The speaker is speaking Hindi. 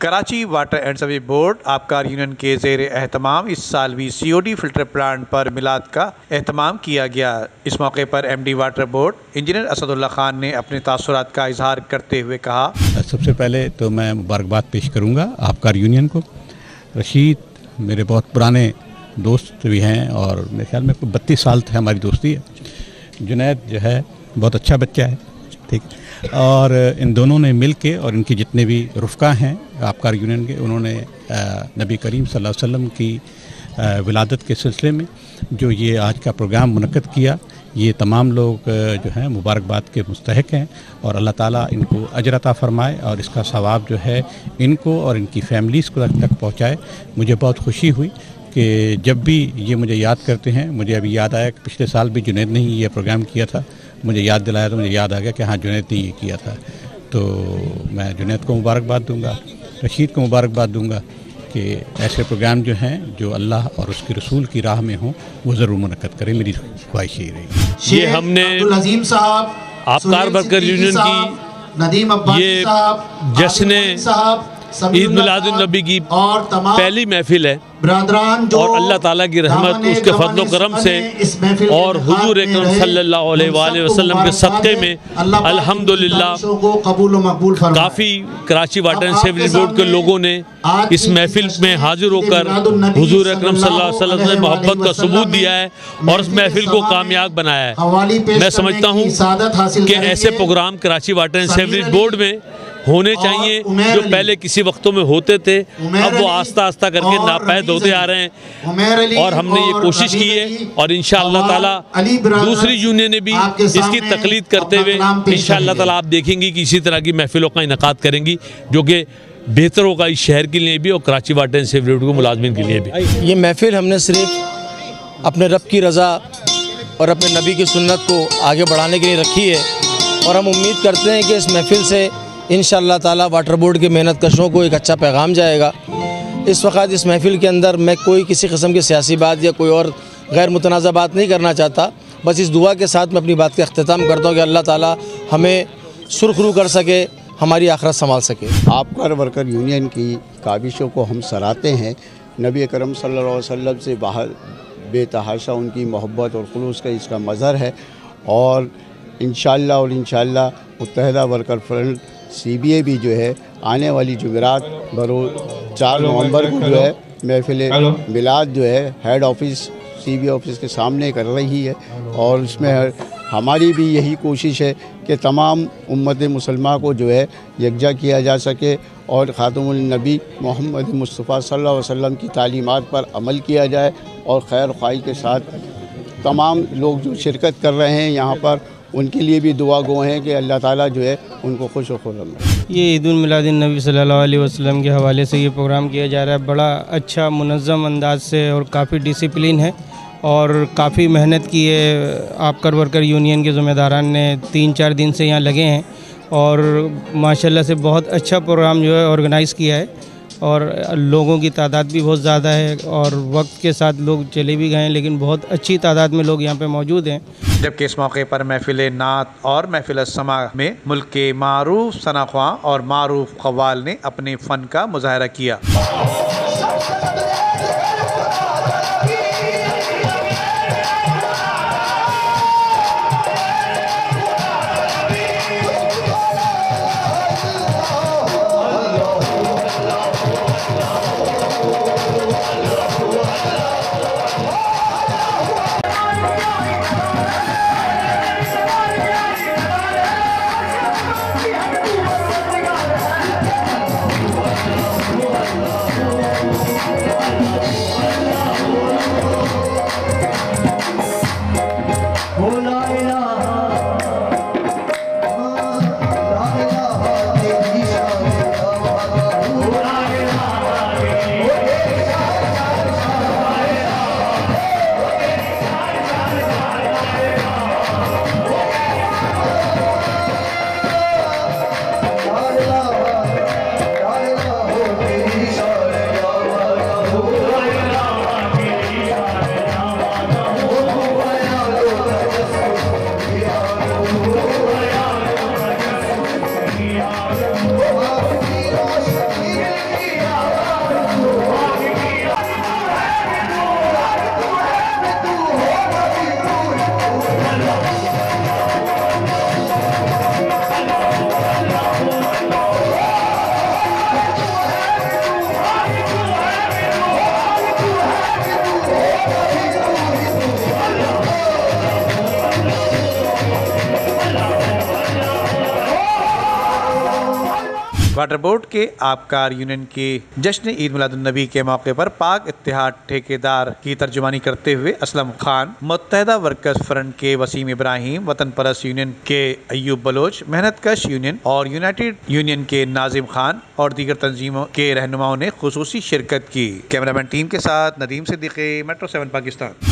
Karachi water and service board आबकार यूनियन के ज़ेर एहतमाम इस साल भी COD फिल्टर प्लांट पर मिलाद का एहतमाम किया गया। इस मौके पर MD water board engineer Asadullah Khan ने अपने तासुरात का इजहार करते हुए कहा, सबसे पहले तो मैं मुबारकबाद पेश करूँगा आबकार यूनियन को। रशीद मेरे बहुत पुराने दोस्त भी हैं और मेरे ख्याल में 32 साल से हमारी दोस्ती है। जुनैद जो है बहुत अच्छा बच्चा है, ठीक, और इन दोनों ने मिल के और इनके जितने भी रुफ़का हैं आबकार यूनियन के, उन्होंने नबी करीम सल्लल्लाहु अलैहि वसल्लम की विलादत के सिलसिले में जो ये आज का प्रोग्राम मुनक्कद किया, ये तमाम लोग जो हैं मुबारकबाद के मुस्तहिक हैं और अल्लाह ताला इनको अजर अता फ़रमाए और इसका सवाब जो है इनको और इनकी फैमिलीज़ को तक पहुँचाए। मुझे बहुत खुशी हुई कि जब भी ये मुझे याद करते हैं, मुझे अभी याद आया कि पिछले साल भी जुनैद ने ही ये प्रोग्राम किया था, मुझे याद दिलाया तो मुझे याद आ गया कि हाँ जुनैद ने ये किया था। तो मैं जुनैद को मुबारकबाद दूंगा, रशीद को मुबारकबाद दूंगा कि ऐसे प्रोग्राम जो हैं जो अल्लाह और उसके रसूल की राह में हों वो ज़रूर मुनक्कद करें। मेरी ख्वाहिश यही रही। ये हमने आबकार वर्कर यूनियन की ये जश्न ईद मिलादुन्नबी की पहली महफिल है और अल्लाह ताला की रहमत उसके फज़्ल व करम से और हुजूर अकरम सल्लल्लाहु अलैहि वसल्लम के सदक़े में अल्हम्दुलिल्लाह काफ़ी Karachi water and sewerage board के लोगों ने इस महफिल में हाजिर होकर हुजूर अकरम सल्लल्लाहु अलैहि वसल्लम से मोहब्बत का सबूत दिया है और इस महफिल को कामयाब बनाया है। मैं समझता हूँ कि ऐसे program Karachi water and sewerage board में होने चाहिए जो पहले किसी वक्तों में होते थे, अब वो आस्ता आस्ता करके नापैद होते आ रहे हैं और हमने ये कोशिश की है और इंशाअल्लाह ताला दूसरी यूनियन ने भी इसकी तकलीद करते हुए इंशाअल्लाह ताला आप देखेंगी कि इसी तरह की महफिलों का इनेकाद करेंगी जो कि बेहतर होगा इस शहर के लिए भी और कराची वाटर एंड सीवरेज को मुलाजमिन के लिए भी। ये महफिल हमने सिर्फ अपने रब की रज़ा और अपने नबी की सुन्नत को आगे बढ़ाने के लिए रखी है और हम उम्मीद करते हैं कि इस महफिल से इंशाअल्लाह ताला वाटर बोर्ड के मेहनत कशों को एक अच्छा पैगाम जाएगा। इस वक्त इस महफिल के अंदर मैं कोई किसी किस्म की सियासी बात या कोई और गैर मुतनाज़ा बात नहीं करना चाहता, बस इस दुआ के साथ मैं अपनी बात का अख्तिताम करता हूँ कि अल्लाह ताला हमें सुरखरू कर सके, हमारी आखिरत संभाल सके। आबकार वर्कर यूनियन की काविशों को हम सराहते हैं। नबी करम सल्लल्लाहु अलैहि वसल्लम से बाहर बेतहाशा उनकी मोहब्बत और खुलूस का इसका मज़हर है और इंशाअल्लाह मुत्तहिदा वर्कर फ्रंट CBA भी जो है आने वाली जुमेरात बरोज़ 4 नवंबर को जो है महफिल मिलाद जो है हेड ऑफिस CBA ऑफिस के सामने कर रही है और उसमें हमारी भी यही कोशिश है कि तमाम उम्मत मुसलमा को जो है यकजा किया जा सके और ख़ातमुन नबी मोहम्मद मुस्तफ़ा सल्लल्लाहु अलैहि वसल्लम की तालीमात पर अमल किया जाए और खैर ख्वाही के साथ तमाम लोग जो शिरकत कर रहे हैं यहाँ पर उनके लिए भी दुआ गो हैं कि अल्लाह ताला जो है उनको खुश और खुर्रम रखे। ये ईद उल मिलादुन नबी सल्लल्लाहु अलैहि वसल्लम के हवाले से ये प्रोग्राम किया जा रहा है। बड़ा अच्छा मुनज़्ज़म अंदाज से और काफ़ी डिसिप्लिन है और काफ़ी मेहनत की है। आबकार वर्कर यूनियन के ज़िम्मेदारान ने 3-4 दिन से यहाँ लगे हैं और माशाल्लाह से बहुत अच्छा प्रोग्राम जो है ऑर्गेनाइज़ किया है और लोगों की तादाद भी बहुत ज़्यादा है और वक्त के साथ लोग चले भी गए हैं लेकिन बहुत अच्छी तादाद में लोग यहाँ पे मौजूद हैं। जबकि इस मौके पर महफिल नात और महफिल समा में मुल्क के मारूफ सनाख्वां और मारूफ क़व्वाल ने अपने फ़न का मुज़ाहरा किया। वाटर बोर्ड के आबकार यूनियन के जश्न ईद मिलादुन नबी के मौके पर पाक इत्तेहाद ठेकेदार की तर्जुमानी करते हुए असलम खान, मुत्तहिदा वर्कर्स फ्रंट के वसीम इब्राहिम, वतन परस्त यूनियन के अयूब बलोच, मेहनत कश यूनियन और यूनाइटेड यूनियन के नाजिम खान और दीगर तंजीमों के रहनुमाओं ने खुसूसी शिरकत की। कैमरामैन टीम के साथ नदीम सिद्दीकी, मेट्रो 7 पाकिस्तान।